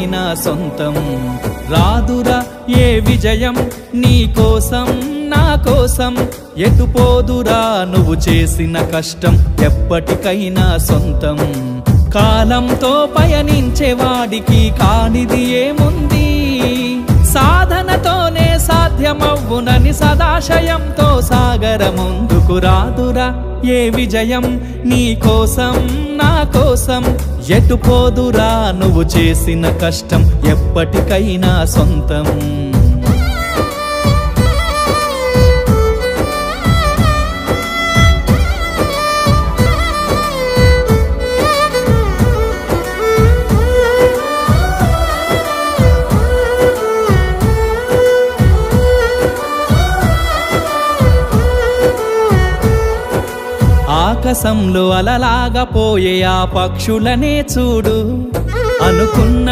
నా సొంతం రాదురా ఏ విజయం నీ కోసం నా కోసం ఎటుపోదురా నువ్వు చేసిన కష్టం ఎప్పటికైనా సొంతం కాలంతో పయనించేవాడికి కానిది ఏముంది సాధనతోనే సాధ్యమవ్వునని సదాశయంతో సాగర ముందుకు రాదురా ఏ విజయం నీ కోసం నా కోసం ఎటుపోదురా నువ్వు చేసిన కష్టం ఎప్పటికైనా సొంతం ఆకాశంలో అలలాగా పోయే ఆ పక్షులనే చూడు అనుకున్న